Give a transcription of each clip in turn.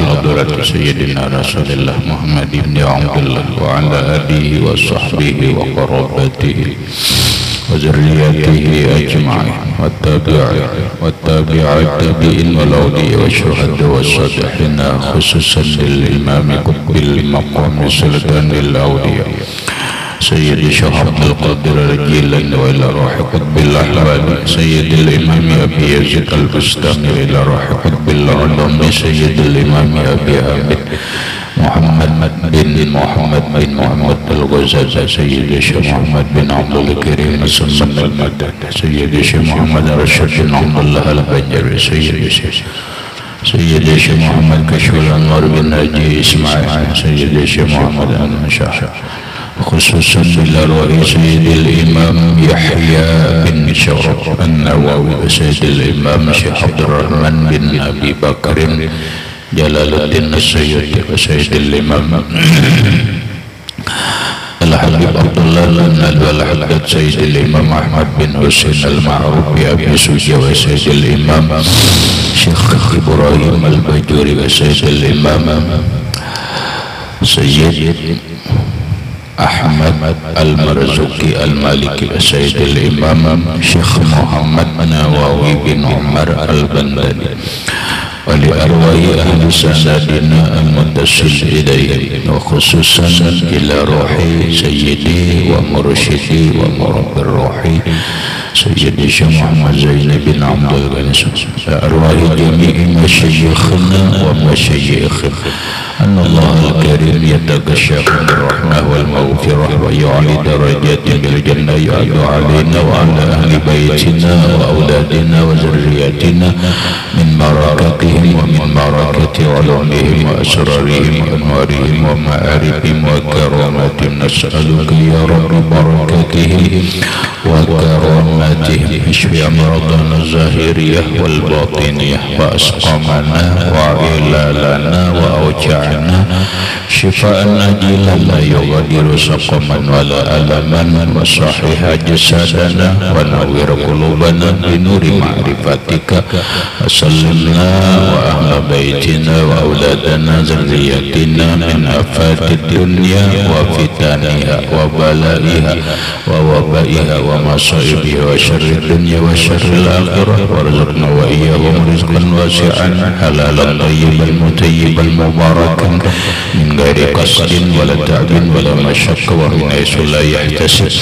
حضرة سيدنا رسول الله محمد بن عبد الله وعلى آله وصحبه وقرابته وذريته أجمعين والتابعين والأولياء والشهداء والصالحين خصوصا للإمام قطب المقام سلطان الأولياء سيد الشيخ عبد القادر الجيلاني وإلى روح قطب الأحوال سيد الإمام أبي يزيد البستامي وإلى روح قطب العلوم سيد الإمام أبي حامد محمد بن محمد الغزالي سيد الشيخ محمد بن عبد الكريم السلمان المدد سيد الشيخ محمد رشيد بن عبد الله البنجري سيد الشيخ محمد كشف الأنوار بن ناجي إسماعيل سيد الشيخ محمد المشاح خصوصا للأرواح سيد الإمام يحيى بن شرف النووي وسيد الإمام شيخ عبد الرحمن بن أبي بكر جلال الدين السيوطي وسيد الإمام الحبيب عبد الله النال والحداد سيد الإمام أحمد بن حسين المعروف بأبي سوجة وسيد الإمام شيخ إبراهيم الباجوري وسيد الإمام سيد أحمد المرزوقي المالكي وسيد الإمام شيخ محمد نواوي بن عمر البنداني ولأرواح أهل سندنا المتصل إليه وخصوصا إلى روحي سيدي ومرشدي ومربي الروحي سيدي الشيخ محمد زين بن عبد الغني أرواح جميع مشايخنا ومشايخنا أن الله الكريم يتغشاكم بالرحمة والمغفرة ويعلي درجات بالجنة يعلو علينا وعلى أهل بيتنا وأولادنا وذرياتنا من بركاتهم ومن بركة علومهم وأسرارهم وأنوارهم ومعارفهم وكراماتهم نسألك يا رب بركاتهم وكراماتهم اشف أمراضنا الظاهرية والباطنية وأسقامنا وعلالنا وأوجاعنا شفاء عاجلا لا يغادر سقما ولا ألما وصحح جسدنا ونور قلوبنا بنور معرفتك وسلمنا وأهل بيتنا وأولادنا ذريتنا من آفات الدنيا وفتنها وبلائها ووبائها ومصائبها وشر الدنيا وشر الآخرة وارزقنا وإياهم رزقا واسعا حلالا طيبا مطيبا مباركا من غير قصد ولا تعب ولا مشقة ومن حيث لا يحتسب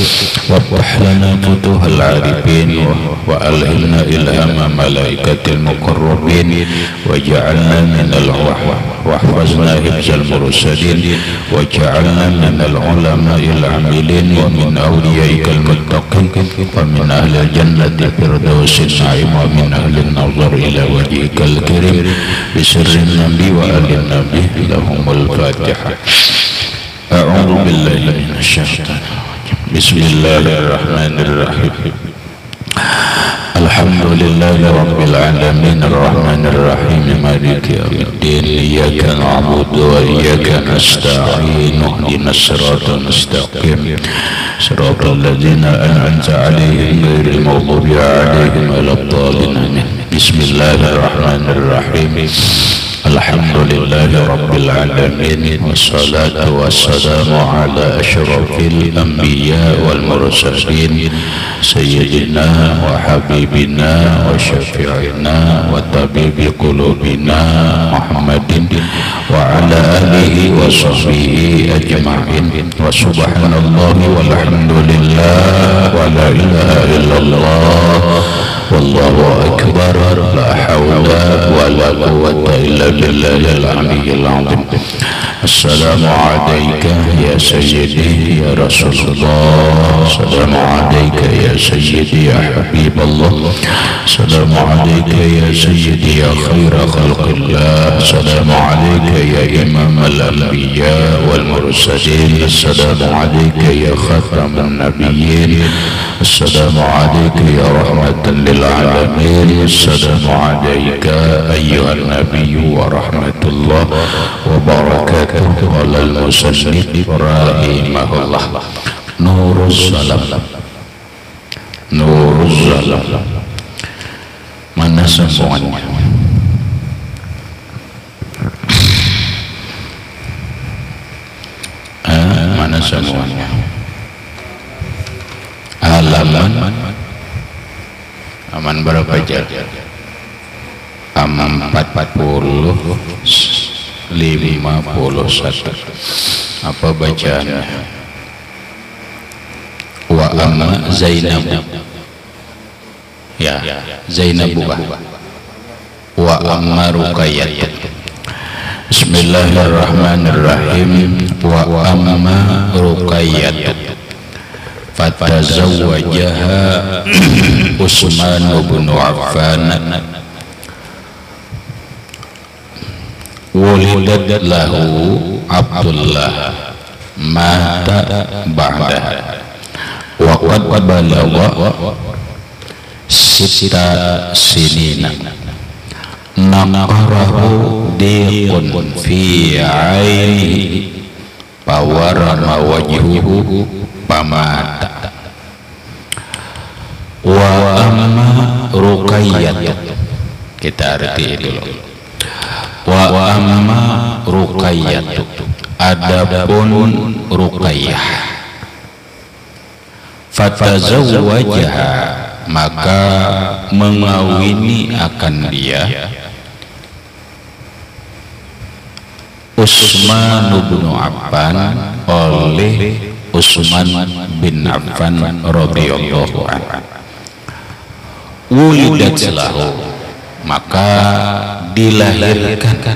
وافتح لنا فتوح العارفين وألهمنا إلهام ملائكة المقربين وجعلنا من واحفظنا حفظ المرسلين وجعلنا من العلماء العاملين ومن أوليائك المتقين ومن أهل الجنة فردوس النعيم ومن أهل النظر إلى وجهك الكريم بسر النبي وآل النبي لهم الفاتحة. أعوذ بالله من الشيطان بسم الله الرحمن الرحيم. الحمد لله رب العالمين الرحمن الرحيم مالك يوم الدين إياك نعبد وإياك نستعين اهدنا الصراط المستقيم صراط الذين أنعمت عليهم غير المغضوب عليهم ولا الضالين. بسم الله الرحمن الرحيم. الحمد لله رب العالمين والصلاة والسلام على أشرف الأنبياء والمرسلين سيدنا وحبيبنا وشفيعنا وطبيب قلوبنا محمد وعلى آله وصحبه أجمعين وسبحان الله والحمد لله ولا إله إلا الله والله أكبر لا حول ولا قوة إلا بالله العلي العظيم. السلام عليك يا سيدي يا رسول الله السلام عليك يا سيدي يا حبيب الله السلام عليك يا سيدي يا خير خلق الله السلام عليك يا إمام الأنبياء والمرسلين السلام عليك يا خاتم النبيين السلام عليك يا رحمة للعالمين السلام عليك أيها النبي ورحمة الله وبركاته. قال المصنف رحمه الله نور الظلام نور الظلام mana semuanya semuanya. Halaman aman berapa jar? 40-51. Apa bacaannya? Wa amma Zainab. Ya, Zainab bukan. Wa amma Ruqayyah. Bismillahirrahmanirrahim. Wa amma Ruqayyah fatazawwajaha Utsman bin Affan wulidat lahu Abdullah mata ba'daha wa qad balagha sita sinina naqarahu diqun fi ainihi pawarama wajhuhu pamata wa amma Ruqayyah. Kita arti dulu. Wa amma Ruqayyah, adapun Ruqayyah fatazawwajaha, maka mengawini akan dia Utsman bin Affan oleh Utsman bin Affan radhiyallahu anhu. Wulidat lahu, maka dilahirkan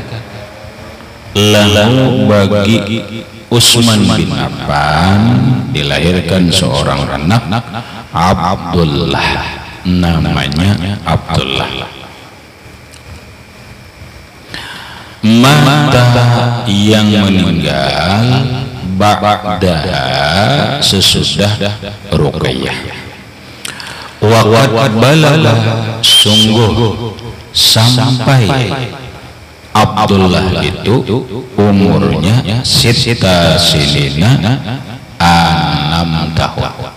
lahu bagi Utsman bin Affan, dilahirkan seorang anak Abdullah, namanya Abdullah. Mata yang meninggal ba'daha, sesudah Ruqayyah. Wa qad balagha, sungguh sampai Abdullah itu umurnya sita sinina 6 tahun.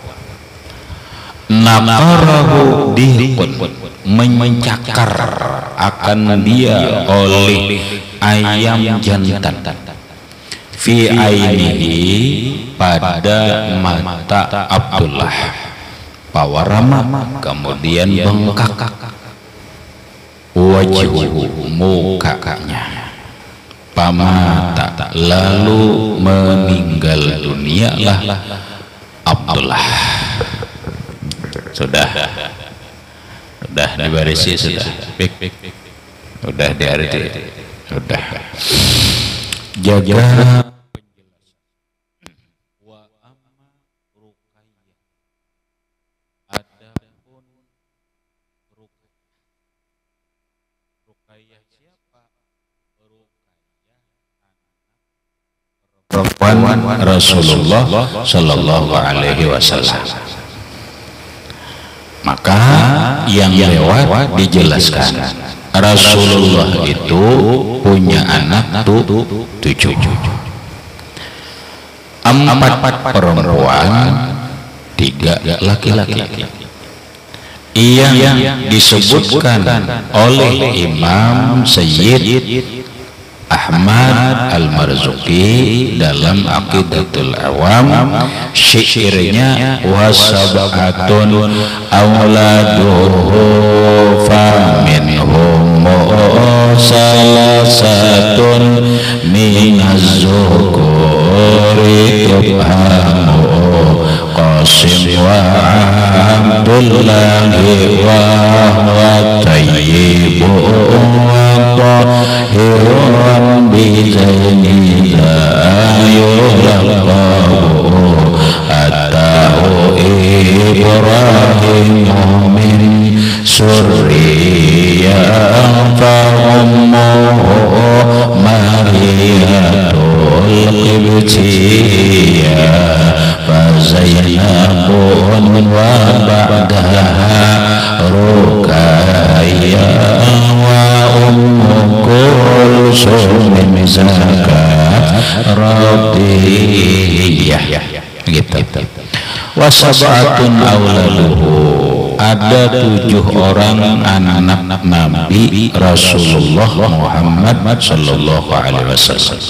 Naqarahu diqun, mencakar akan dia oleh ayam jantan fi ainihi, pada mata Abdullah, pawarama, kemudian bengkak wajhuhu, mukanya, pamata, lalu meninggal dunialah Abdullah. Sudah dibarisi, sudah diarti, sudah jaga. Wa amma Ruqayyah, adapun Ruqayyah siapa? Ruqayyah perempuan Rasulullah sallallahu alaihi wasallam. Maka yang lewat dijelaskan, Rasulullah itu punya anak 7, 4 perempuan, 3 laki-laki. Yang disebutkan oleh Imam Sayyid Ahmad Al-Marzuki dalam Aqidatul Awam, syairnya wasab'atun awladuhu faminhum salasatun minaz-zukuri tubhamu Qasim wa Abdullahi wa Tayyibu wa Tahirun bizaini la yulaqabu atahu Ibrahim min surriyah fa ummuhu Mariyatul Qibtiyah fa Zainabun wa ba'daha Ruqayyah wa ummu Kulsum zakat radiyah, gitu. Wasab'atun auladuhu, ada 7 orang anak Nabi Rasulullah Muhammad sallallahu alaihi wasallam.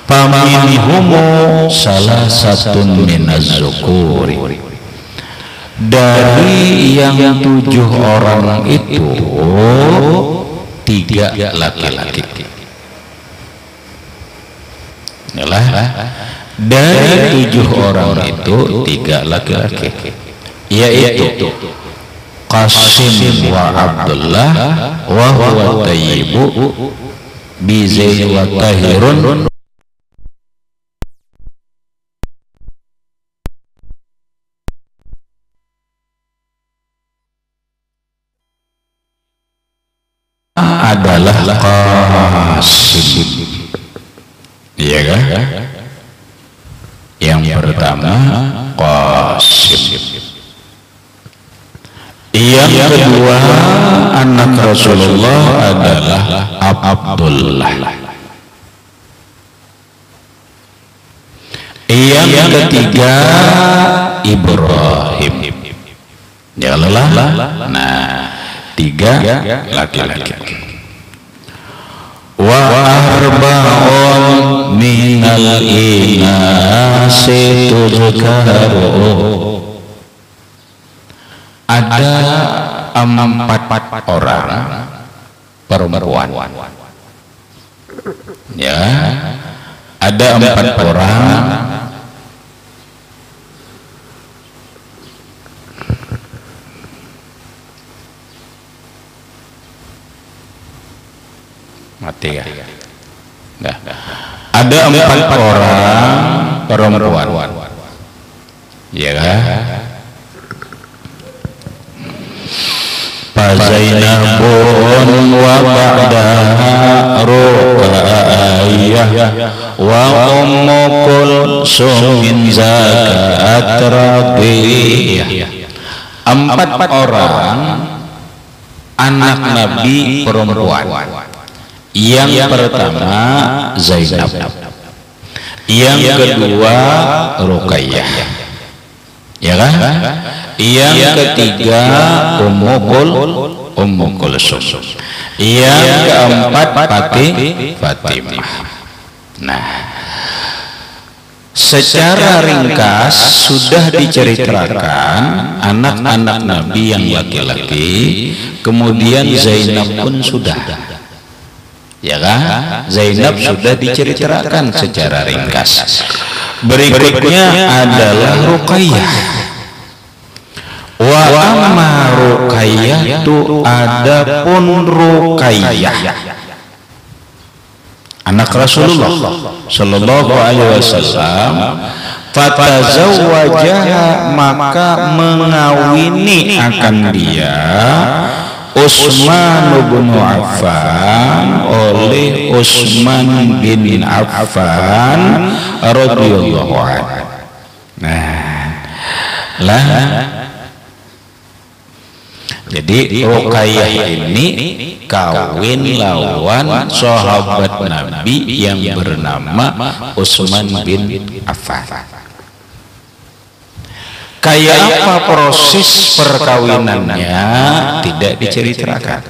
Faminhumu salah satu minaz-zukuri, dari yang 7 orang itu 3 laki-laki. Inilah dari 7 orang itu 3 laki-laki, yaitu Qasim wa Abdullah wa huwa Tayyibu bi Zaid wa Tahirun adalah Qasim. Iya kan? Yang pertama Qasim. Yang kedua anak Rasulullah adalah Abdullah. Yang ketiga Ibrahim. Ya Allah. Nah, 3 laki-laki. Wa arba'un minal inasi tuzkaru, ada 4 orang perempuan, ya, ada 4 orang mati ya. Nah, ada 4 orang perempuan, ya kan? Zainabun wa ba'daha Ruqayyah wa Ummu Kulsum zakat Rabiyah. 4 orang anak Nabi perempuan. Yang pertama Zainab, yang kedua Ruqayyah, ya kan? Yang ketiga Ummu Kulsum, yang keempat Fatimah. Nah, secara ringkas sudah diceritakan anak-anak Nabi yang laki-laki, kemudian Zainab pun sudah, ya kan? Zainab sudah diceritakan secara ringkas. Berikutnya adalah Ruqayyah. Wa amma Ruqayyah tu adapun Ruqayyah anak Rasulullah sallallahu alaihi wasallam, fatazawwajaha, maka mengawini akan dia Utsman bin Affan oleh Utsman bin Affan radhiyallahu anhu. Nah, jadi Ruqayyah ini kawin lawan sahabat Nabi yang bernama Utsman bin Affan. Kayak apa proses perkawinannya tidak diceritakan.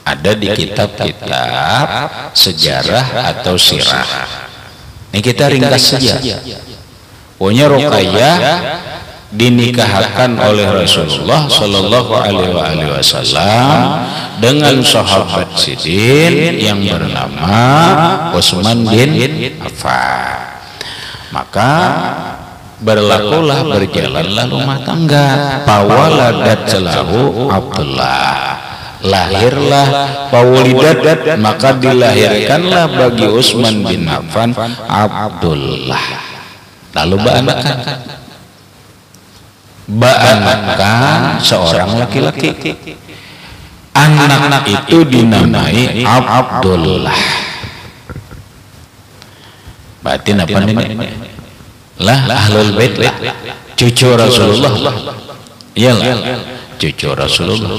Ada di kitab-kitab sejarah atau sirah. Ini kita ringkas saja. Pokoknya Ruqayyah dinikahkan oleh Rasulullah Shallallahu Alaihi Wasallam dengan sahabat Sidin yang bernama Utsman bin Affan. Maka berlakulah berjalanlah rumah tangga. Pawaladat lahu Abdullah, lahirlah Paulidat, maka dilahirkanlah bagi Utsman bin Affan Abdullah. Lalu ba'anakan seorang laki-laki. Anak itu dinamai Abdullah. Batin apa ini? Lah ahlul bait lah, cucu Rasulullah. Iyalah, cucu Rasulullah.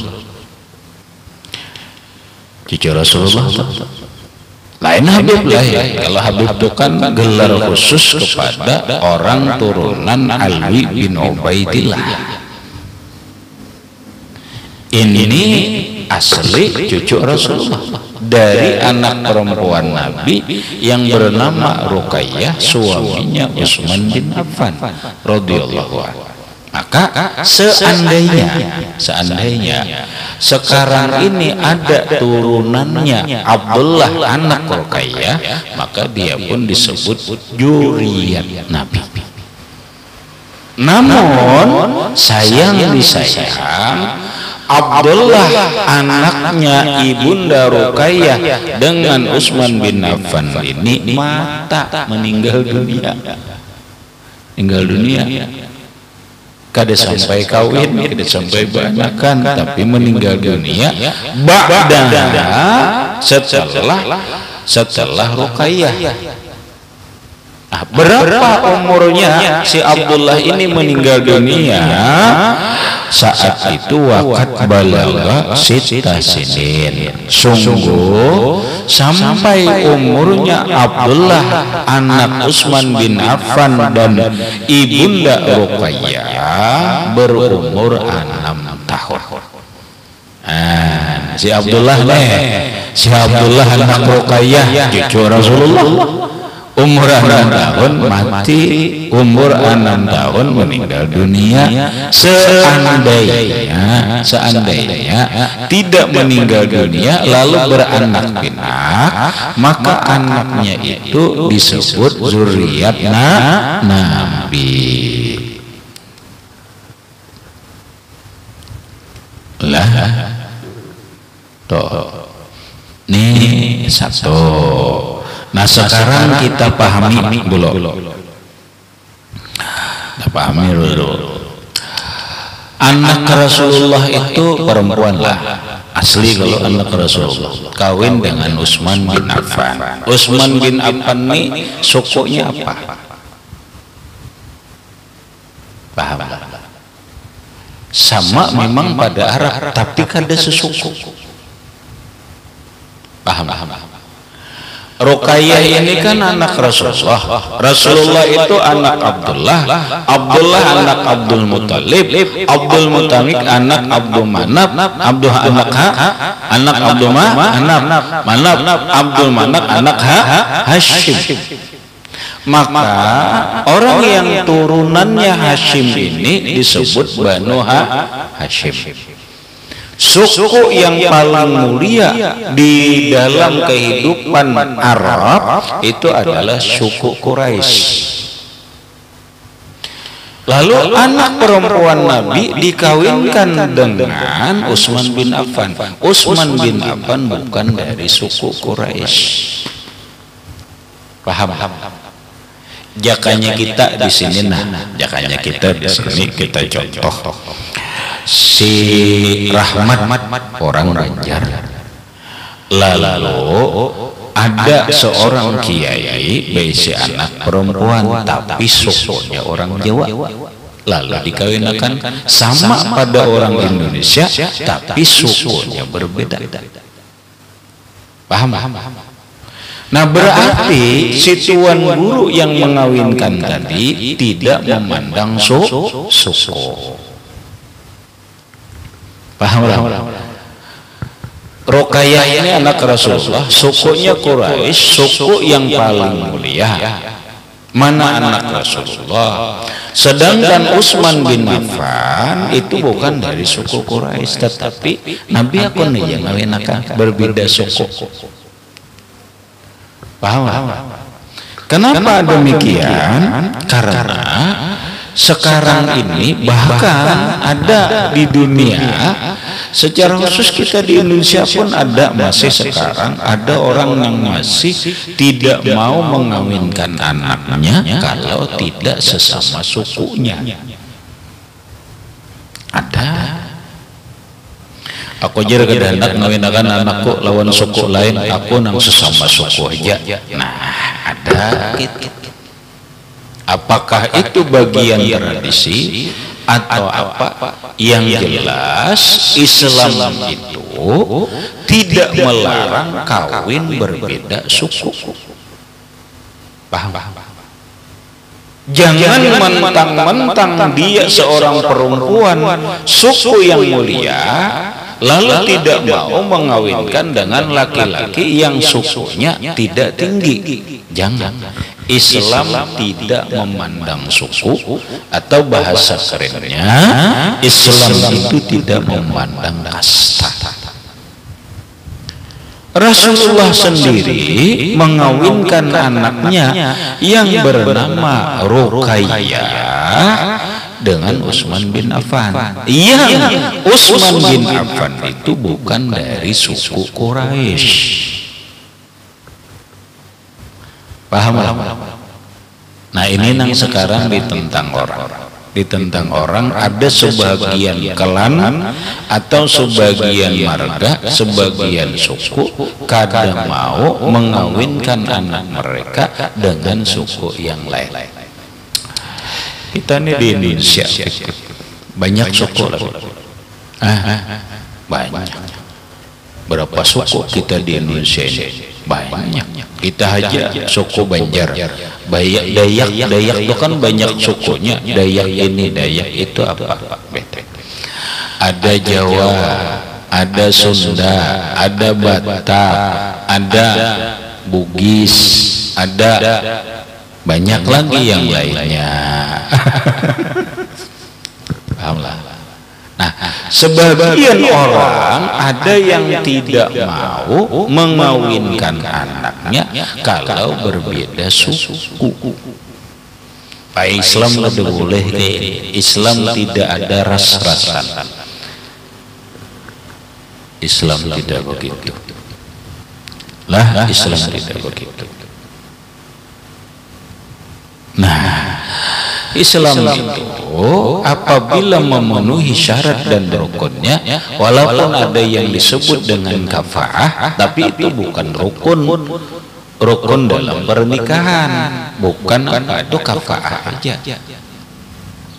Cucu Rasulullah. Lain Habib lah ya. Kalau Habib itu kan gelar khusus kepada orang turunan Alwi bin Ubaidillah. Ini asli cucu Rasulullah. dari anak perempuan Nabi yang bernama Ruqayyah, suaminya Utsman bin Affan radhiyallahu anhu. Maka seandainya sekarang ini ada turunannya Abdullah anak Ruqayyah, maka dia pun disebut zuriyat Nabi. Namun sayang disayang, Abdullah anaknya ibunda Ruqayyah dengan Utsman bin Affan ini mata meninggal dunia. Kada sampai kawin, kada sampai banyakan, tapi meninggal dunia ba'da setelah Ruqayyah. Berapa umurnya si Abdullah ini meninggal dunia? Saat itu waqat balagha sita sinin. Sungguh sampai umurnya Abdullah anak Utsman bin Affan dan ibunda Ruqayyah berumur 6 tahun. Si Abdullah anak Ruqayyah cucu Rasulullah, umur 6 tahun mati, umur 6 tahun meninggal dunia. Seandainya tidak meninggal dunia lalu beranak pinak, maka anaknya itu disebut zuriat Nabi. Lah toh nih satu. Nah sekarang kita pahami dulu. Anak Rasulullah itu perempuan lah. Asli kalau anak Rasulullah kawin dengan Utsman bin Affan. Utsman bin Affan ini sukunya apa? Paham? Sama memang pada Arab, tapi kada sesuku. Paham? Ruqayyah ini kan anak Rasulullah. Rasulullah itu anak Abdullah. Abdullah anak Abdul Muthalib. Abdul Muthalib anak Abdul Manaf. Abdul anak Abdul Manaf. Abdul Manaf anak Hashim. Maka orang yang turunannya Hashim ini disebut Banu Hashim. Suku yang paling mulia di dalam kehidupan Arab itu adalah suku Quraisy. Lalu anak perempuan Nabi dikawinkan dengan Utsman bin Affan. Utsman bin Affan bukan dari suku Quraisy. Paham? Jakanya kita di sini, jakanya kita di sini kita contoh. Si Rahmat orang Banjar, lalu ada seorang kiai berisi anak perempuan tapi sukunya orang Jawa, lalu dikawinkan sama pada orang Indonesia tapi sukunya berbeda. Paham? Nah berarti si tuan guru yang mengawinkan tadi tidak memandang suku. Paham? Ruqayyah ini anak Rasulullah, sukunya Quraisy, suku yang paling mulia. Mana anak Rasulullah? Sedangkan Utsman bin Affan itu bukan dari suku Quraisy, tetapi Nabi aku nih yang ngawinakan berbeda suku. Paham? Kenapa demikian? Karena sekarang ini bahkan ada di dunia, secara khusus kita di Indonesia pun ada, masih sekarang ada orang yang masih tidak mau mengawinkan anaknya kalau tidak sesama sukunya. Ada. Aku jadi kehendak ngawinkan anakku lawan suku lain, aku nang sesama suku aja. Nah, ada gitu. Apakah itu bagian tradisi atau apa? Yang jelas Islam itu tidak melarang kawin berbeda suku. Paham? Jangan mentang-mentang dia seorang perempuan suku yang mulia, lalu tidak mau mengawinkan dengan laki-laki yang sukunya tidak tinggi. Jangan. Islam tidak memandang suku, atau bahasa kerennya Islam itu tidak memandang kasta. Rasulullah sendiri mengawinkan anaknya yang bernama Ruqayyah dengan Utsman bin Affan. Yang Utsman bin Affan itu bukan dari suku Quraisy. Paham? Nah, ini yang sekarang ditentang orang. Ada sebagian klan atau sebagian marga, sebagian suku kadang mau mengawinkan anak mereka dengan suku yang lain. Kita ini di Indonesia banyak suku lagi. Banyak. Berapa suku kita di Indonesia ini? Banyak. Kita aja suku Banjar, Dayak itu kan banyak sukunya. Dayak ini, Dayak itu apa? Ada Jawa, ada Sunda, ada Batak, ada Bugis, ada banyak lagi yang lainnya. Pahamlah. Nah, sebagian orang ada yang tidak mau mengawinkan anaknya kalau berbeda suku. Pak Islam lebih boleh ke Islam tidak ada ras-rasan. Islam tidak begitu. Islam tidak begitu. Nah, Islam itu apabila memenuhi syarat dan rukunnya, walaupun ada yang disebut dengan kafaah, tapi itu bukan rukun dalam pernikahan, bukan apa itu kafaah aja.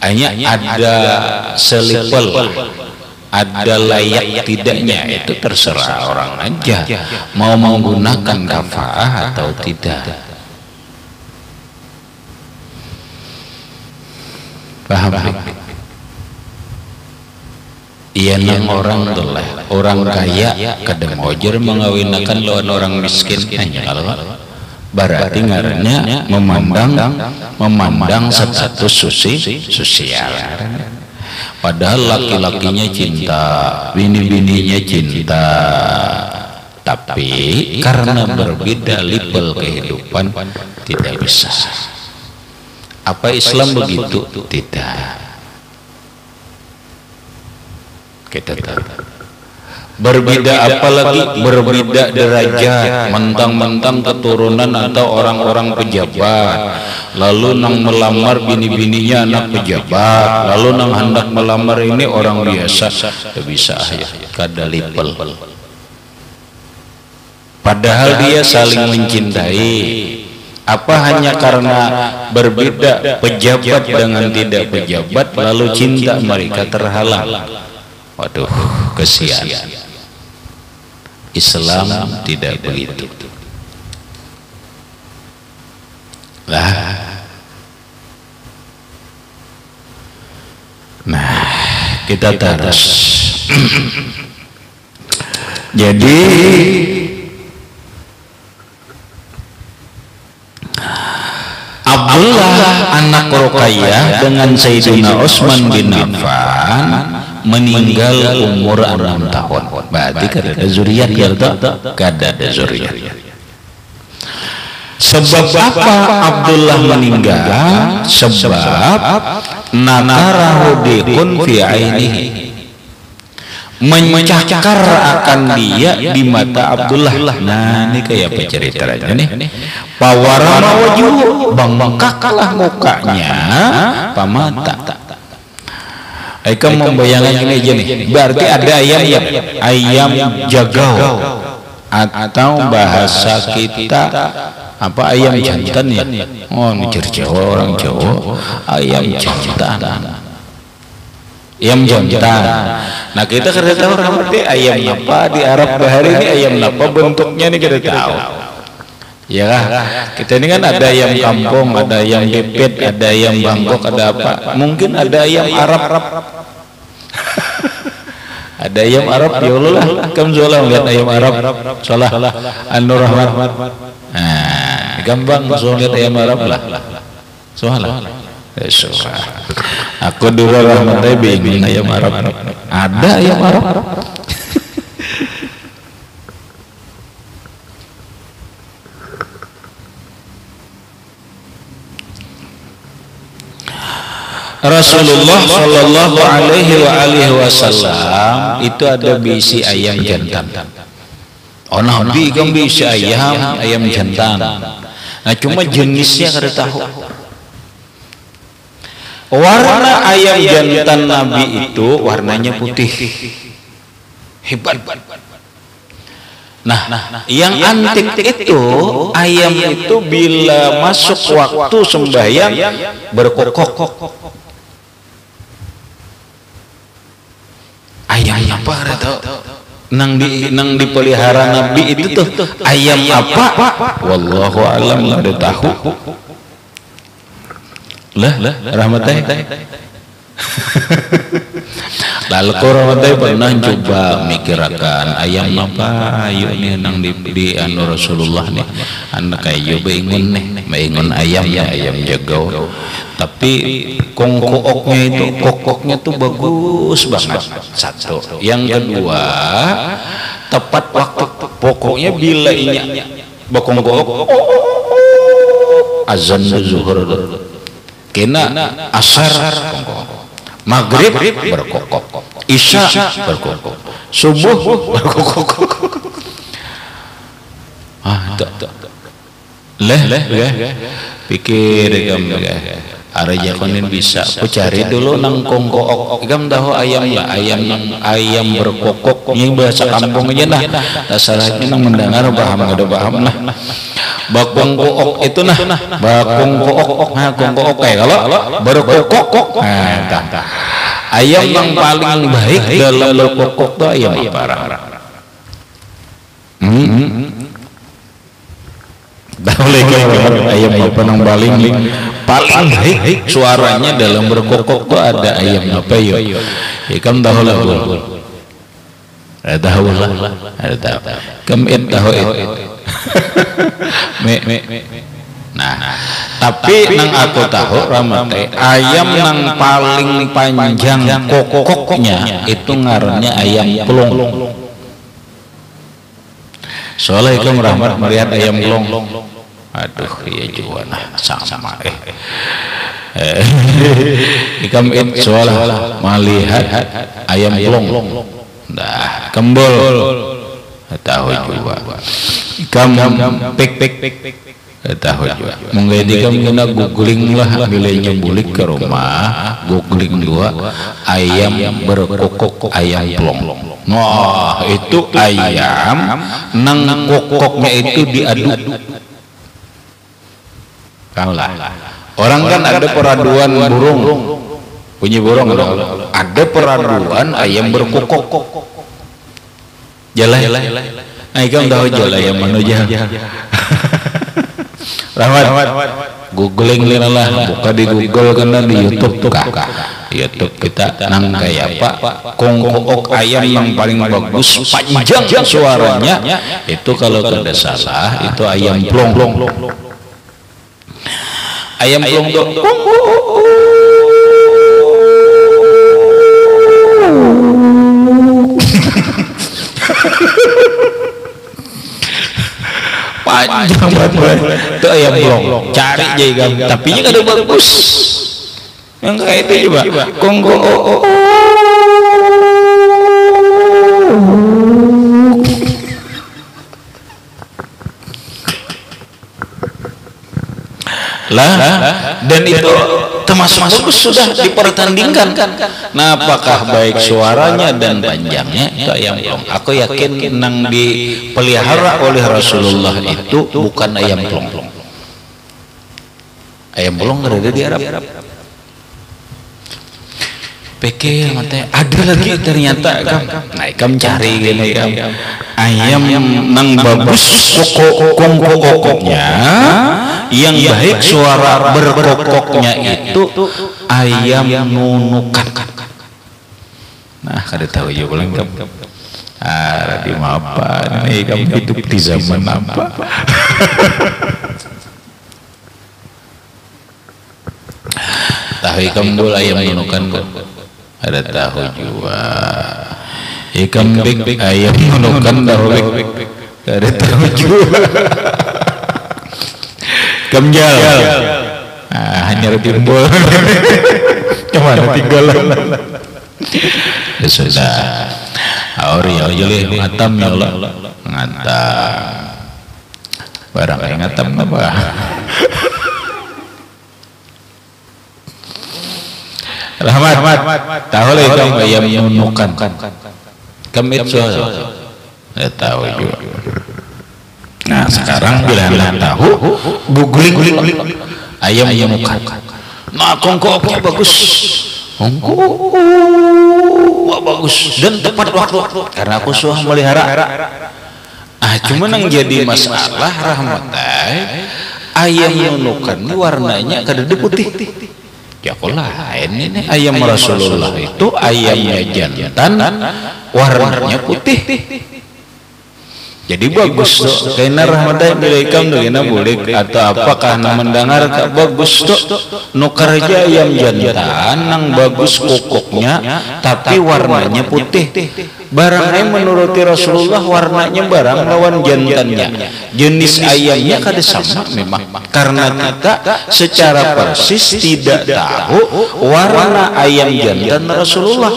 Hanya ada selipel, ada layak tidaknya, itu terserah orang aja mau menggunakan kafaah atau tidak. Paham? Iya, nang orang telah orang kaya kadang ojer mengawinkan lawan orang miskin hanya kalau berarti ngarannya memandang status sosial. Padahal laki-lakinya cinta, bini-bininya cinta, tapi karena berbeda level kehidupan tidak bisa. Apa Islam begitu? Tidak. Kita tahu. Berbeda apalagi berbeda derajat, mentang-mentang keturunan atau orang-orang pejabat, lalu nang melamar bini-bininya anak pejabat, lalu nang hendak melamar ini orang biasa, tidak bisa ya, kada level. Padahal dia saling mencintai. Apa hanya karena berbeda pejabat dengan tidak pejabat lalu cinta mereka terhalang? Waduh, kesian. Islam tidak begitu. Nah, kita terus. Jadi Abdullah anak Ruqayyah dengan Sayyidina Utsman bin Affan meninggal umur 6 tahun. Berarti kada ada zuriat ya, kada ada zuriat. Sebab apa Abdullah meninggal? Sebab nakarahu dikun fi ainihi, mencakar akan dia di mata Abdullah. Nah, ini kayak apa ceritanya nih? Pawarama wajhu, bengkaklah mukanya pamata. Eka membayangkan ini aja nih. Berarti ada ayam jagau, atau bahasa kita apa ayam jantan ya? Oh, mikir Jawa, orang Jawa, ayam jantan. Ayam jantan. Nah, kita kada tahu berarti ayam apa di Arab bahari ini, ayam apa bentuknya nih kita tahu. Ya kah? Kita ini kan ada ayam kampung, ada ayam pipit, ada ayam Bangkok, ada apa? Mungkin ada ayam Arab. Ada ayam Arab ya Allah lah. Kamu jualan lihat ayam Arab. Salah. An-Nur Rahmat. Nah, gampang soal lihat ayam Arab lah. Salah. Aku dulu rahmatnya bingung ayam Arab. Ada ayam Arab. Rasulullah Shallallahu Alaihi Wasallam itu ada bisi ayam jantan. Oh Nabi kan bisi ayam jantan. Nah cuma jenisnya kada tahu. Warna ayam jantan Nabi itu warnanya putih. Hebat. Nah, yang antik itu ayam itu bila masuk waktu sembahyang berkokok. Ayam apa atau nang dipelihara Nabi itu tuh ayam apa? Wallahu alam nggak ada tahu. Lah rahmatnya. Lalu rahmatnya pernah coba mikirakan ayam apa? Ayo nih nang di anu Rasulullah nih. Anak ayo beingun nih, beingun ayam ya ayam jagau. Tapi kongkooknya itu kokoknya tuh bagus banget. Satu. Yang kedua tepat waktu pokoknya bila ini bakongkook azan zuhur kena asar kongkook. Maghrib berkokok, isya berkokok, subuh berkokok. Pikir kamu Araja konin bisa. Aku cari dulu nang kongkook. Kamu tahu ayam lah, ayam berkokok. Ini bahasa kampung aja nah. Dasarnya nang mendengar paham ada paham lah. Bakong kook itu nah, bakong kook, kongkook kayak kalau berkokok. Ayam yang paling baik dalam berkokok tuh ayam apa? Ayam apa yang paling baik suaranya dalam berkokok tuh ada ayam apa yo? Kamu tahu lah bu? Tahu lah, tahu. Kamu tahu itu? Nah, tapi nang aku tahu ramate ayam nang paling panjang kokoknya itu ngarannya ayam pelong. Soalnya itu rahmat melihat ayam pelong. Aduh, iya juga nah sama. Ikam soalnya melihat ayam pelong. Nah, kembol. Tahu juga. Ikam pik tahu juga. Mungkin ikam kena googling lah bilanya bulik ke rumah, googling dua ayam berkokok ayam pelong. Wah itu ayam nang kokoknya itu diadu. Tahu lah. Orang kan ada peraduan burung, punya burung ada peraduan ayam berkokok. Jalan. Nah, ikam tahu jalan yang mana aja. Rahmat. Googling lah, buka di Google kena di YouTube tuh kakak. YouTube kita nang kayak apa? Kongkook ayam yang paling bagus, panjang suaranya. Itu kalau tidak salah itu ayam plong. Ayam plong tuh. Panjang banget itu ayam pelong, cari jaga tapi nya kada bagus yang kayak itu juga kongko lah dan itu termasuk bagus sudah dipertandingkan. Nah apakah baik suaranya dan panjangnya itu ayam pelong. Aku yakin nang dipelihara oleh Rasulullah itu bukan ayam pelong. Ayam pelong berada di Arab. Pikir matanya ada lagi ternyata nah ikam cari gini ayam nang bagus kokoknya yang baik suara berkokoknya itu ayam nunukan. Nah kada tahu juga lengkap. Di apa ini kamu hidup di zaman apa? Tahu ikan dul ayam menukan ada tahu juga. Ikan bek ayam menukan tahu bek ada tahu juga. Kamjal. Hanya timbul. Kemana tinggal? Ya sudah. Auri ya jeli ngatam ya Allah. Ngatam. Barang yang ngatam apa? Rahmat. Tahu lah itu ayam menukan. Kemit soal. Ya tahu juga. Nah sekarang bila anda tahu, guling ayam menukan. Nah kongkoknya bagus. Wah bagus dan tepat waktu karena aku suah melihara. Cuma yang jadi masalah rahmatai ayam menukan ini warnanya kada putih. Ya aku lain ini ayam Rasulullah itu ayamnya jantan warnanya putih. Jadi bagus tuh kena rahmatai bilaikum tuh kena boleh atau apakah mendengar bagus tuh nukar aja ayam jantan nang bagus kokoknya tapi warnanya putih. Barangnya menuruti Rasulullah warnanya barang lawan jantannya. Jenis ayamnya kada sama memang karena kita secara persis tidak tahu warna ayam jantan Rasulullah.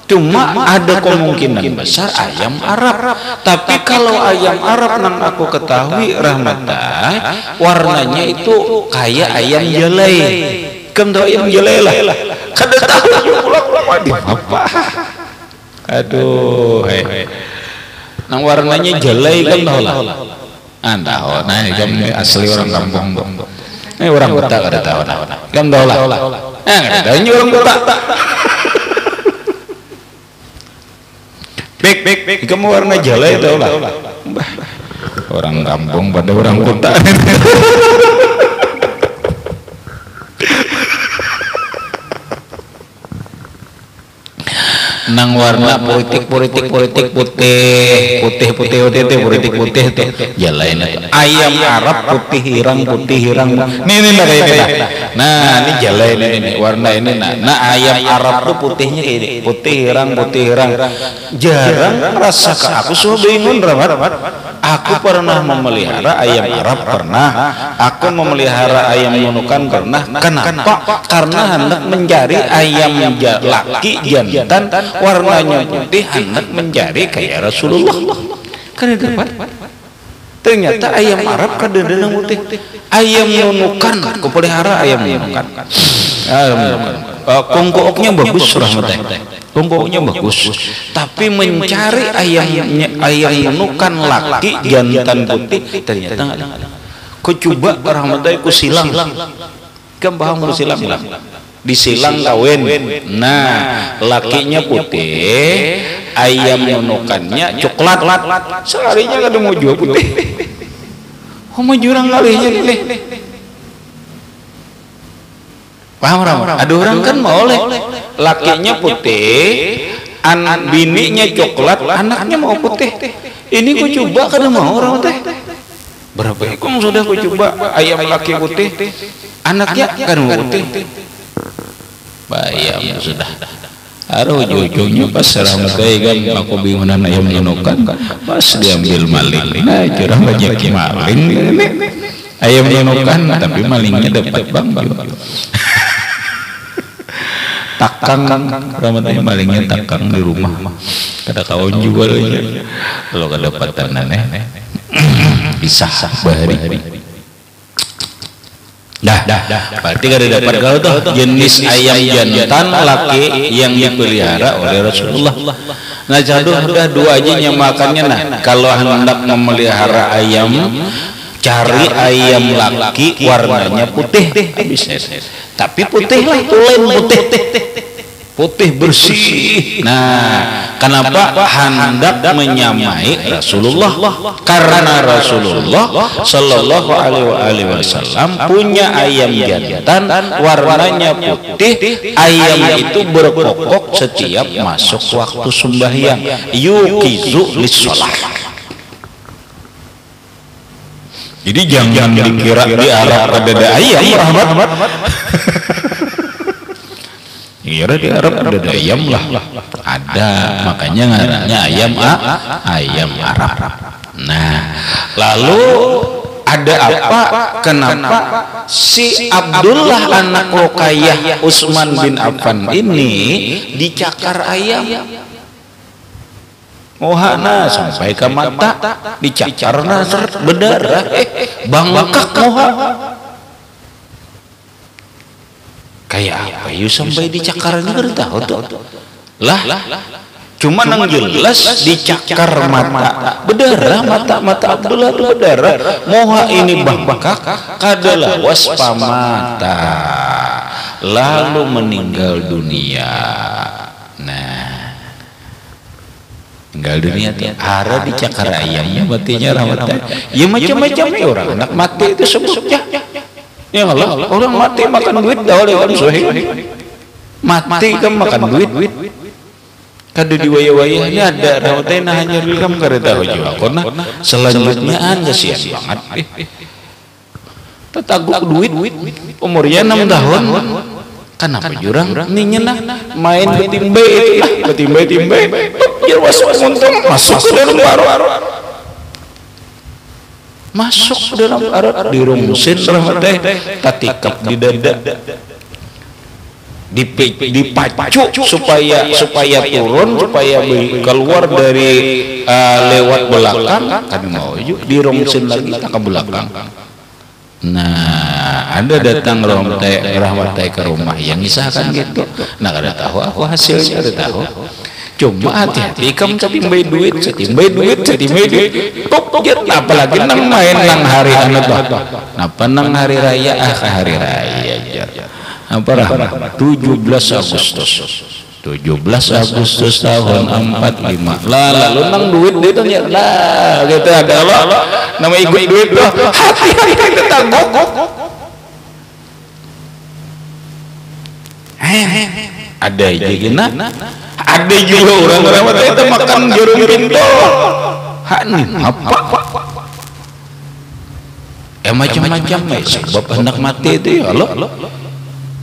Cuma ada kemungkinan besar ayam Arab. Tapi kalau ayam Arab nang aku ketahui rahmatai warnanya itu kayak ayam jelai. Kemdo ayam jelai lah. Kada tahu ulang-ulang apa. Aduh, nang warnanya jelai kan tahu lah. Anda, nah ini asli orang kampung. Ini orang kota kada tahu. Kan tahu lah. Kada tahu ini orang kota. Bek, kamu warna jelai tahu lah. Orang kampung pada orang kota. Nang warna politik putih tuh jalain ayam Arab putih hirang nih kayak kita. Nah ini jalain ini warna ini nah ayam Arab tuh putihnya ini putih hirang jarang rasa ke aku sudah bingung aku pernah memelihara ayam Arab aku memelihara ayam menukan pernah. Kenapa? Karena hendak mencari ayam laki jantan warnanya putih hendak mencari kayak Rasulullah. Karena dapat ternyata ayam Arab kadang-kadang putih. Ayam menukan aku pelihara ayam menukan. Kongkoknya bagus rahmatnya. Kongkoknya bagus. Tapi mencari ayam menukan laki jantan putih ternyata enggak ada. Ku coba rahmatnya ku silang. Kan paham ku silang. Disilang kawin. Nah, lakinya putih, ayam menukannya coklat. Seharinya kada mau jual putih. Mau jurang kalinya pilih. Paham? Ada orang kan mau oleh lakinya putih, bininya coklat, anaknya mau putih. Ini ku coba kada mau orang teh. Berapa ekor sudah ku coba ayam laki putih, anaknya kan mau putih. Bayam sudah. Aduh ujung-ujungnya pas rahmatai kan aku bingungan ayam menukan pas diambil maling. Nah curang banyak maling ini. Ayam menukan tapi malingnya dapat bang. Takang rahmatai malingnya takang di rumah. Kada kawan jual aja. Kalau kedapatan aneh bisa bahari. Dah. Berarti kada dapat kau tuh jenis ayam jantan laki yang dipelihara oleh Rasulullah. Nah udah dua aja yang makannya. Nah kalau hendak memelihara ayam, cari ayam laki warnanya putih. Bisa. Tapi putih lah, tulen putih. putih bersih. Nah, kenapa hendak menyamai Rasulullah? Karena Rasulullah Shallallahu Alaihi Wasallam punya ayam jantan warnanya putih. Ayam itu berkokok setiap masuk waktu sembahyang, yuqizu lis-shalah. Jadi jangan dikira di Arab ada ayam rahmat. Kira di Arab ada ayam lah. Ada, makanya ngarannya ayam Arab. Nah, lalu ada apa? Kenapa si Abdullah anak Ruqayyah Utsman bin Affan ini dicakar ayam? Mohana sampai ke mata dicacarna berdarah, bangkak moha. Kayak apa yuk sampai dicakarnya tahu tuh lah, cuma nang jelas dicakar mata berdarah, mata Abdullah berdarah, moha ini bangkak kadalah waspamata lalu meninggal dunia. Nah, meninggal dunia tuh ada dicakar ayamnya matinya rahmatnya. Ya macam-macam ya orang anak mati itu sebutnya. Ya Allah, orang mati makan duit dah oleh orang sahih. Mati kan makan duit. Kada di waya-waya ini ada rahmatnya hanya rekam kada tahu juga. Karena selanjutnya anja sian banget. Tetaguk duit umurnya 6 tahun. Kenapa jurang ninyena main betimbe itu betimbe ya waswas untung masuk ke dalam masuk ke dalam arat dirungsin rahmatnya tatikap di dada dipacu supaya turun supaya keluar dari lewat belakang kan mau dirungsin lagi tak ke belakang. Nah, ada datang rahmatnya ke rumah yang misalkan gitu. Nah, kada tahu aku hasilnya, kada tahu. Cuma hati-hati kamu setimbai duit. Apalagi nang main nang hari anu toh. Napa nang hari raya hari raya jar. Apa rahmat 17 Agustus tahun 45. Lalu nang duit dia tanya lah gitu ada Allah nama ikut duit loh. Hati-hati tetangga. Ada gina. Ada juga orang-orang itu makan jarum pintu. Apa? Macam-macam sebab anak mati itu ya Allah.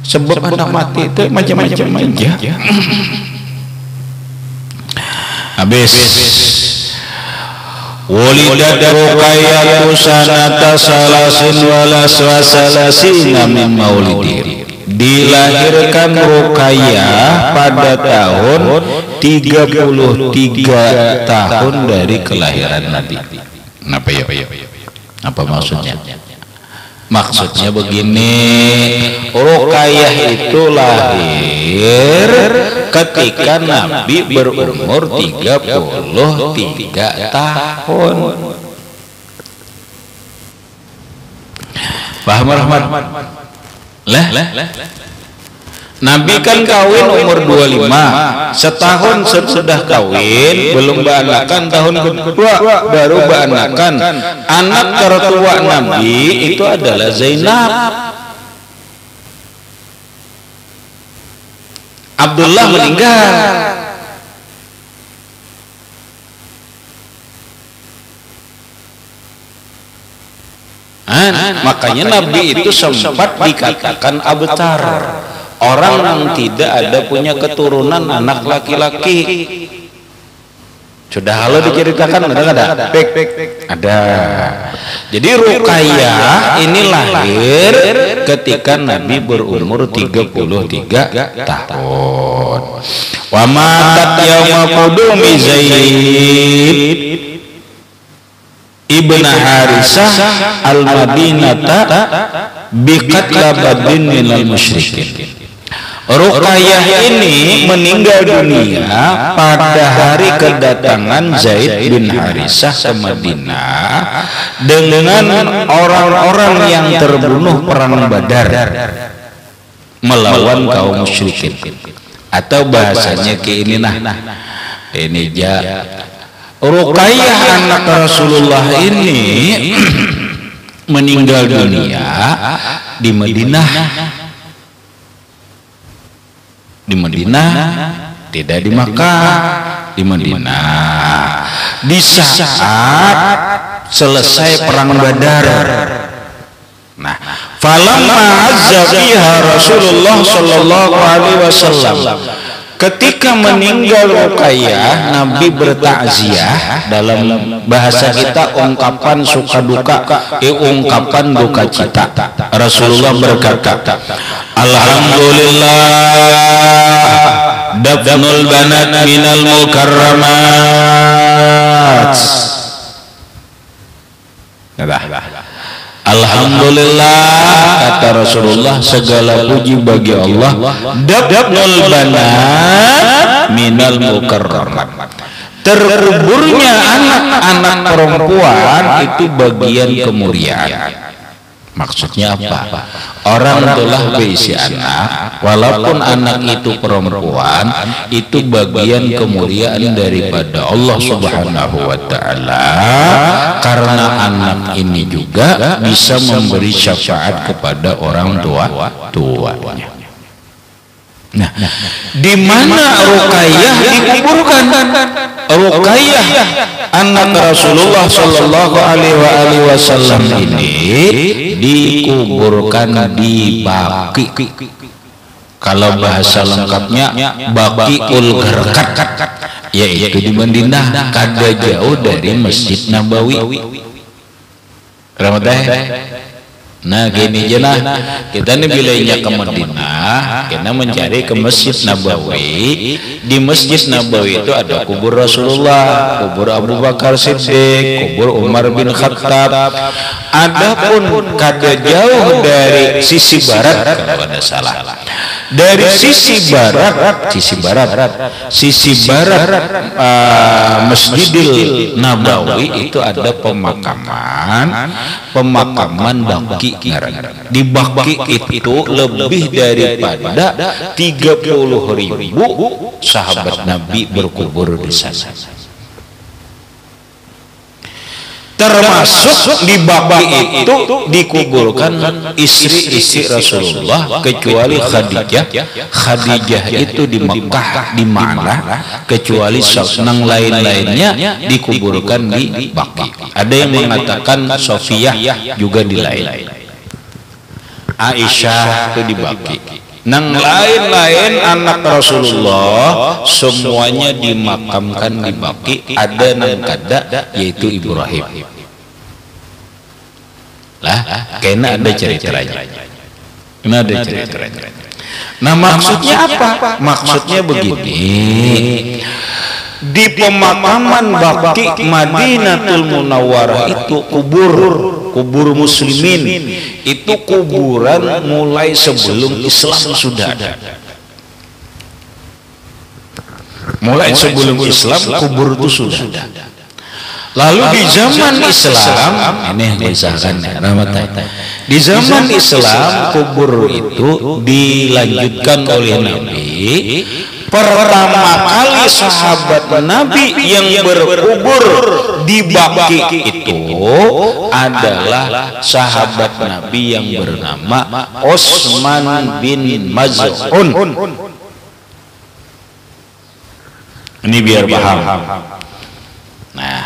Sebab anak mati itu macam-macam aja. Habis Wulidat Ruqayyah sanata salasin walaswasalasina min maulidin. Dilahirkan Ruqayyah pada tahun 33 tahun dari kelahiran Nabi. Kenapa ya? Apa maksudnya? Maksudnya begini, Ruqayyah itu lahir ketika Nabi berumur 33 tahun. Paham rahmat? Nabi kan kawin umur 25, setahun sesudah kawin belum beranakan, tahun kedua baru beranakan. Anak tertua Nabi itu adalah Zainab. Abdullah meninggal. Makanya Nabi itu sempat dikatakan abtar, orang yang tidak ada punya keturunan anak laki-laki. Sudah halo diceritakan ada nggak ada? Ada. Jadi Ruqayyah ini lahir ketika Nabi berumur 33 tahun. Wa matat yauma qudumi Zaid Ibn Harisah al-Madinata biqatla badin minal musyrikin. Ruqayyah ini meninggal dunia pada hari kedatangan Zaid bin Harisah ke Madinah dengan orang-orang yang terbunuh perang Badar melawan kaum musyrikin. atau bahasanya ke ini Ruqayyah anak Rasulullah ini meninggal dunia di Madinah. Di Madinah, tidak di Makkah, di Madinah. Di saat selesai perang Badar. Nah, falamma azza fiha Rasulullah sallallahu alaihi wasallam, ketika meninggal Ruqayyah, Nabi bertakziah. Dalam bahasa kita ungkapan suka duka, ungkapan duka cita. Rasulullah berkata, alhamdulillah dafnul banat minal mukarramat. Alhamdulillah, kata Rasulullah, segala puji bagi Allah, dafnul banat minal mukarramat, terkuburnya anak-anak perempuan itu bagian kemuliaan. Maksudnya apa? Orang telah berisi anak, walaupun anak itu perempuan, itu bagian kemuliaan daripada Allah Subhanahu wa ta'ala, karena anak ini juga bisa memberi syafaat kepada orang tuanya. Nah, di mana Ruqayyah dikuburkan? Ruqayyah anak Rasulullah sallallahu alaihi wasallam ini dikuburkan di Baqi. Kalau bahasa lengkapnya Baqiul Gharqad, yaitu di Madinah, kada jauh dari Masjid Nabawi. Nah gini aja kita nih bilainya ke Madinah, kita mencari ke Masjid Nabawi. Di Masjid Nabawi itu ada kubur Rasulullah, kubur Abu Bakar Siddiq, kubur Umar bin Khattab. Adapun kada jauh dari sisi barat, kalau ada salah, dari sisi barat Masjidil Nabawi itu ada pemakaman Baqi. Di Baqi itu lebih daripada 30.000 sahabat Nabi berkubur di sana. Termasuk di Baqi itu dikuburkan istri-istri Rasulullah kecuali Khadijah. Khadijah itu di Mekah, di mana kecuali senang lain-lainnya dikuburkan di Baqi. Ada yang mengatakan Sofiyah juga di lain. Aisyah itu di Baqi. Nang lain-lain anak Rasulullah semuanya dimakamkan di Baqi. Ada nang kada, yaitu Ibrahim. Kena ada ceritanya. Nah maksudnya apa? Maksudnya begini. Di pemakaman Baqi Madinatul Munawwarah itu kubur muslimin, itu kuburan mulai sebelum Islam sudah ada. Mulai sebelum Islam kubur itu sudah ada. Lalu di zaman Islam, ini misalkan di zaman Islam kubur itu dilanjutkan oleh Nabi. Pertama kali sahabat Nabi yang berkubur di Baqi itu adalah sahabat Nabi yang bernama Utsman bin Maz'un. Ini biar paham. Nah,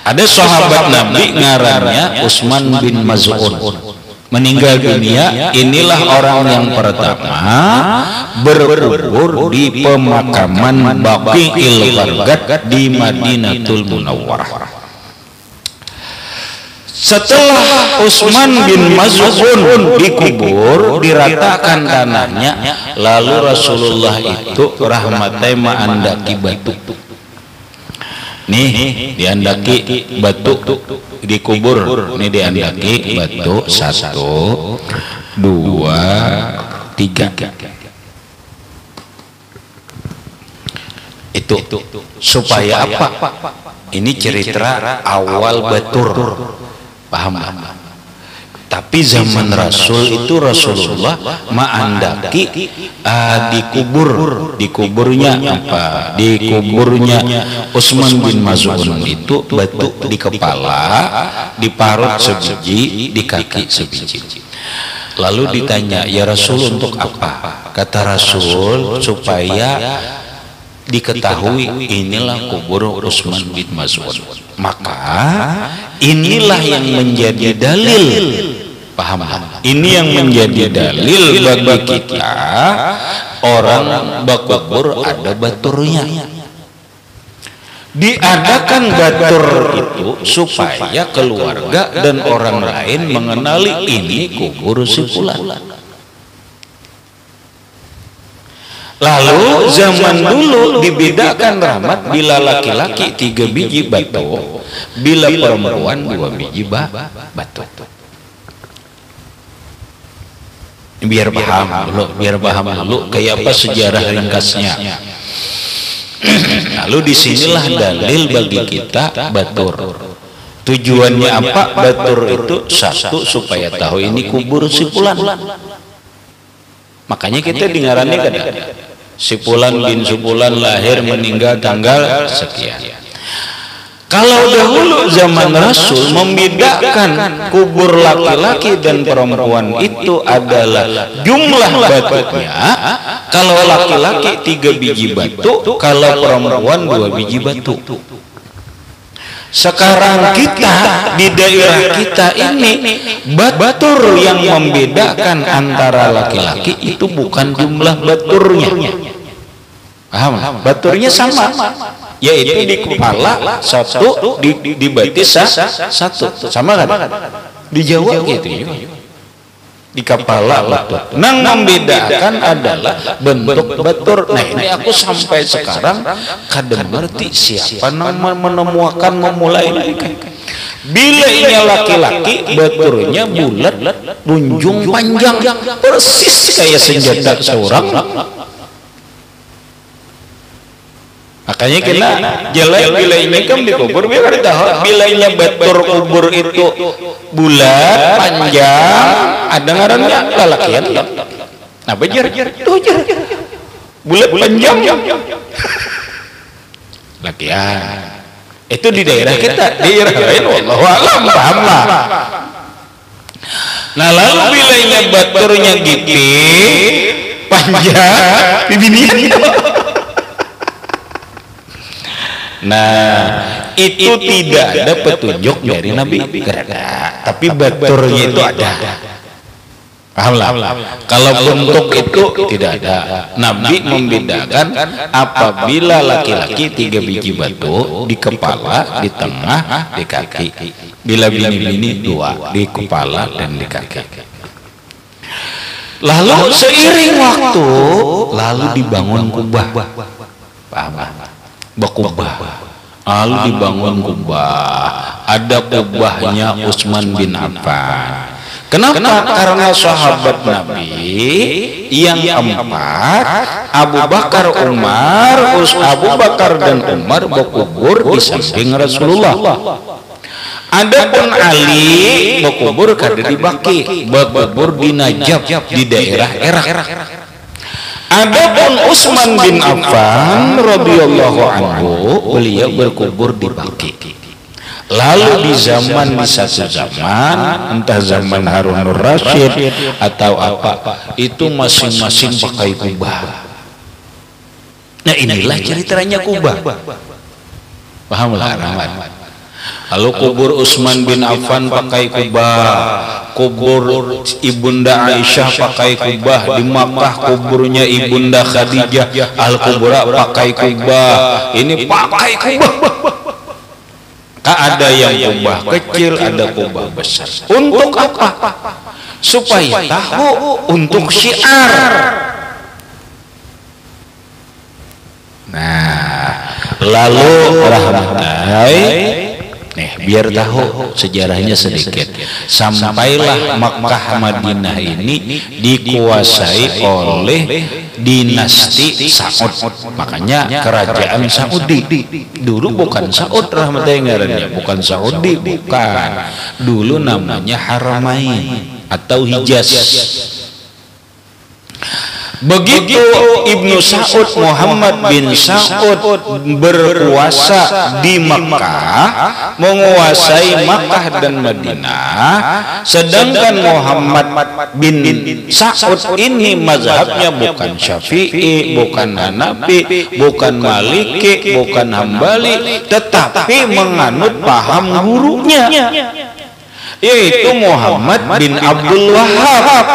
ada sahabat Nabi ngarannya Utsman bin Maz'un. Meninggal dunia, inilah orang yang pertama berkubur di pemakaman Baqiul Gharqad di Madinatul Munawwarah. Setelah Utsman bin Maz'un dikubur, diratakan tanahnya, lalu Rasulullah itu rahmatai ma'andaki batu. Nih diandaki batu dikubur, nih diandaki batu 1, 2, 3. Itu supaya apa? Ini cerita awal batur. Paham? Tapi zaman Rasul itu Rasulullah ma'andaki dikuburnya Utsman bin Maz'un itu batu di kepala, di parut sebiji, di kaki sebiji. Lalu ditanya, ya Rasul untuk apa? Kata Rasul, supaya diketahui inilah kubur Utsman bin Maz'un. Maka inilah yang menjadi dalil, paham? Ini yang menjadi dalil bagi kita, orang bakubur ada baturnya. Diadakan batur itu supaya keluarga dan orang lain mengenali ini kubur si fulan. Lalu zaman dulu dibedakan rahmat, bila laki-laki 3 biji batu, bila perempuan 2 biji batu. Biar paham dulu kayak apa sejarah ringkasnya. Lalu disinilah dalil bagi kita batur. Tujuannya apa batur itu? Satu, supaya tahu ini kubur si fulan. Makanya kita dengarannya kan si fulan bin Sufulan lahir meninggal tanggal sekian. Kalau dahulu zaman Rasul membedakan kubur laki-laki dan perempuan itu adalah jumlah batunya. Kalau laki-laki 3 biji batu, kalau perempuan 2 biji batu. Sekarang kita di daerah kita ini batur yang membedakan antara laki-laki itu bukan jumlah baturnya. Paham? Baturnya sama, yaitu di kepala satu, di batis satu, sama kan? Di Jawa gitu ya. Di kepala batur. Nang membedakan adalah bentuk batur. Nah ini aku sampai sekarang kadang ngerti siapa nama menemukan memulai ini. Bila ini laki-laki baturnya bulat, bunjung panjang, persis kayak senjata seorang. Makanya kena jelek bila ini kan dikubur biar tahu bila ini batur kubur itu bulat panjang ada ngarannya lalakian. Nah bejar tuh bulat panjang lakian itu di daerah kita, di daerah lain wallahu a'lam, paham lah. Nah lalu bila ini baturnya gipit panjang bibinian. Nah itu tidak ada petunjuk dari Nabi, tapi baturnya itu ada. Paham lah. Kalau bentuk itu tidak ada. Nabi membedakan apabila laki-laki 3 biji batu di kepala, di tengah, di kaki. Bila bini-bini 2 di kepala dan di kaki. Lalu seiring waktu lalu dibangun kubah. Paham? Bakubah, lalu dibangun kubah. Ada kubahnya Utsman bin Affan. Kenapa? Karena sahabat Nabi yang 4, Abu Bakar dan Umar berkubur di samping Rasulullah. Adapun Ali berkubur kada di Baqi, berkubur di Najaf di daerah Irak. Adapun Utsman bin Affan radhiyallahu anhu beliau berkubur di Baqi. Lalu di satu zaman entah zaman Harun ar-Rasyid atau apa itu masing-masing pakai kubah. Nah inilah ceritanya kubah. Paham lah Rahmat? Lalu kubur Utsman bin Affan pakai kubah, kubur Ibunda Aisyah pakai kubah, di Makkah kuburnya Ibunda Khadijah Al-Kubra pakai kubah, ini pakai kubah. Ada yang kubah kecil, ada kubah besar. Untuk apa? Supaya tahu, untuk syiar. Nah, lalu rahmatai biar tahu sejarahnya sedikit. Sampailah Makkah Madinah ini dikuasai oleh dinasti Saud. Makanya kerajaan Saudi. Dulu bukan Saud rahmatullahi ngarannya, bukan Saudi, bukan. Dulu namanya Haramain atau Hijaz. Begitu Ibnu Saud, Muhammad bin Saud berkuasa di Makkah, menguasai Makkah dan Madinah, sedangkan Muhammad bin Saud ini mazhabnya bukan Syafi'i, bukan Hanafi, bukan Maliki, bukan Hambali, tetapi menganut paham gurunya, yaitu Muhammad bin Abdul Wahhab.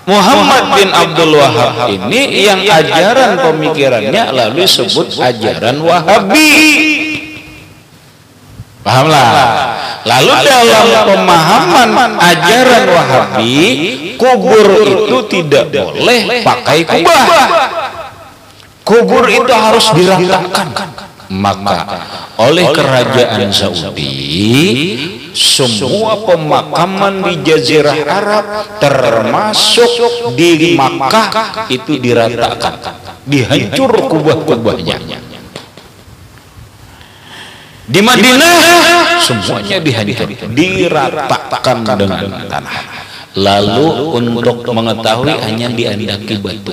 Muhammad bin Abdul Wahhab ini yang ajaran pemikirannya lalu disebut ajaran Wahabi. Pahamlah? Lalu dalam pemahaman ajaran Wahabi, kubur itu tidak boleh pakai kubah. Kubur itu harus diratakan. Maka oleh kerajaan Saudi, semua pemakaman di Jazirah Arab termasuk di Makkah itu diratakan, dihancur kubah-kubahnya. Di Madinah semuanya dihancur, diratakan dengan tanah. Lalu untuk mengetahui hanya diandaki batu.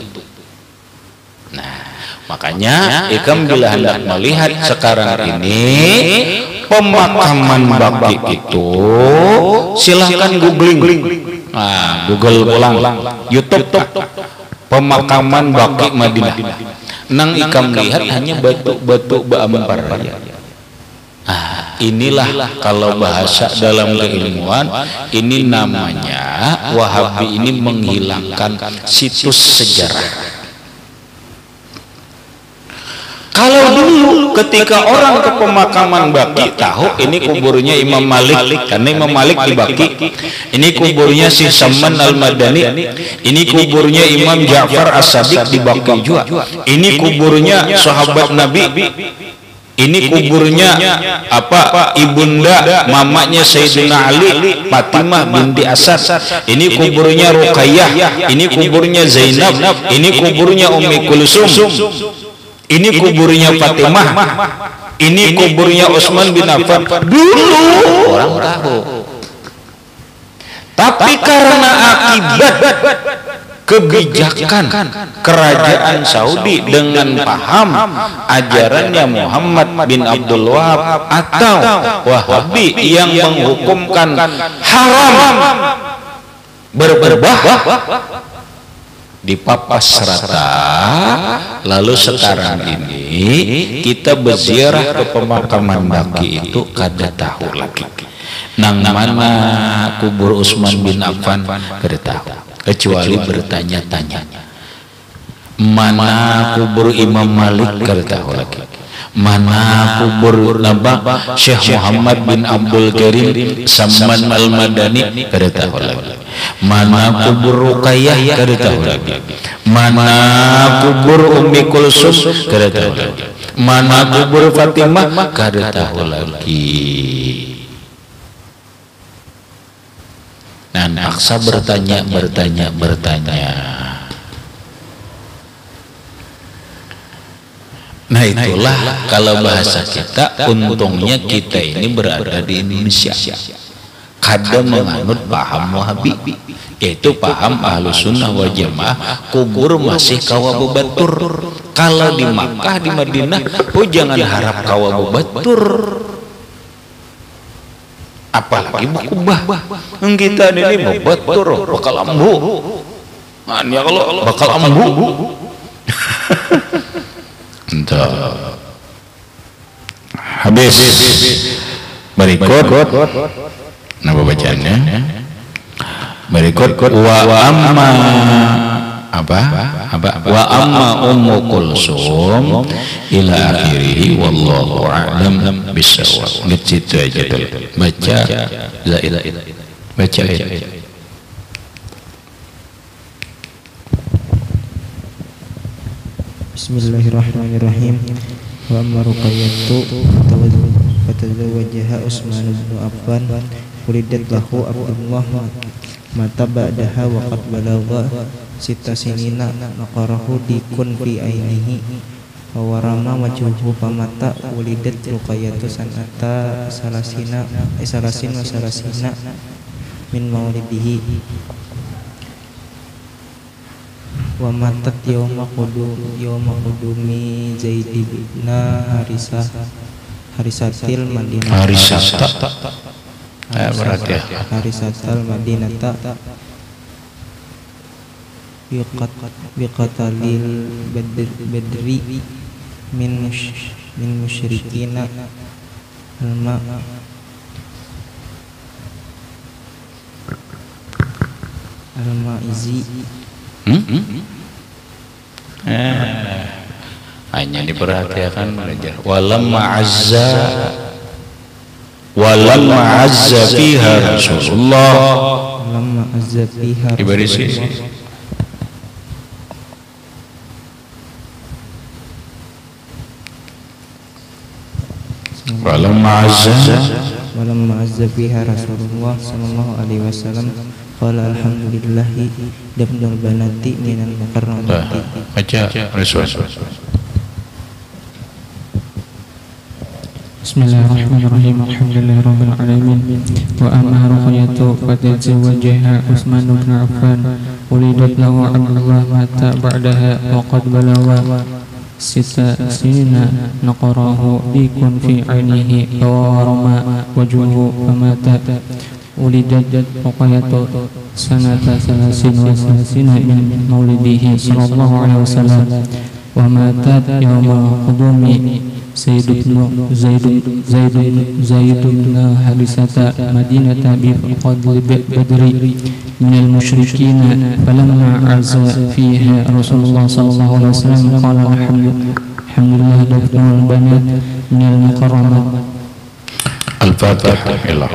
Nah, makanya ikam bila hendak melihat sekarang ini pemakaman Baqi itu, silahkan googling, Google ulang, YouTube pemakaman Baqi Madinah. Nang ikam lihat hanya batu-batu baampar raya. Inilah kalau bahasa dalam keilmuan, ini namanya Wahabi ini menghilangkan situs sejarah. Kalau dulu ketika orang ke pemakaman Baqi tahu ini kuburnya Imam Malik, karena Imam Malik di Baqi. Ini kuburnya si Salman Al-Madani. Ini kuburnya Imam Ja'far As-Sadiq di Baqi juga. Ini kuburnya sahabat Nabi. Ini kuburnya ibunda mamanya Sayyidina Ali, Fatimah binti Asad. Ini kuburnya Ruqayyah. Ini kuburnya Zainab. Ini kuburnya Ummi Kulsum. Ini kuburnya Fatimah. Ini kuburnya Utsman bin Affan. Dulu orang tahu. Tapi karena akibat kebijakan kerajaan Saudi dengan paham ajarannya Muhammad bin Abdul Wahhab atau Wahabi yang menghukumkan haram berbah, dipapas rata. Lalu sekarang ini kita berziarah ke pemakaman Baqi itu kada tahu lagi nang mana kubur Utsman bin Affan, kada tahu, kecuali bertanya-tanya mana kubur Imam Malik, kada tahu lagi mana kubur Nabah Syekh Muhammad bin Abdul Karim Salman Al-Madani, kada tahu lagi mana kubur Ruqayyah, kada tahu lagi mana kubur Ummi Kulsum, kada tahu lagi mana kubur Fatimah, kada tahu lagi. Nah, paksa bertanya. Nah, itulah kalau bahasa kita, untungnya kita ini berada di Indonesia. Kada menganut paham Wahabi, yaitu paham Ahlus Sunnah wal Jamaah, kubur masih kawa bebatur. Kalau di Makkah, di Madinah, jangan harap kawa bebatur. Apalagi berkubah. Kita ini bebatur, bakal ambu. Ya kalau bakal ambu. Entah. Habis. Berikut. Napa bacaannya? Berikut wa amma wa amma Ummu Kulsum ila akhirih wallahu a'lam bissawab. Gitu aja dulu. Baca la ilaha illallah. Baca ayat. Bismillahirrahmanirrahim. Wa amma Ruqayyatu fatazawwajaha Utsman bin Affan ulidat lahu Abdullah mata ba'daha wa qad balagha sita sinina naqarahu dikun fi ainihi wa warama wajhuhu pamata ulidat ruqayatu sanata salasina min maulidihi wa matat yawma qudumi Zaid bin Harisatil Madinah berarti ya Harisatal Madinata biqatalil badri min musyrikina al-ma'izi hanya diperhatikan belajar walamma azza fiha Rasulullah walamma azza fiha dibarisi walamma azza fiha Rasulullah sallallahu alaihi wasallam qala alhamdulillahi dabnul banati minal mukarramati baca Rasul. Bismillahirrahmanirrahim. Alhamdulillahirabbil alamin. Wa amma ruqyatu fatazawwajaha Utsman bin Affan ulidat lahu Abdullah mata ba'daha wa qad balawa sita sinina naqarahu bikun fi ainihi wa rama wajhuhu famata ulidat ruqyatu sanata salasin wa salasina min maulidihi sallallahu alaihi wasallam wa matat yawma qudumi Zaid bin Harisata Madinata bi fadli badri minal musyrikin falamma azza fiha Rasulullah sallallahu alaihi wasallam qala alhamdulillah dabtul banat minal mukarramat. Al-Fatihah ila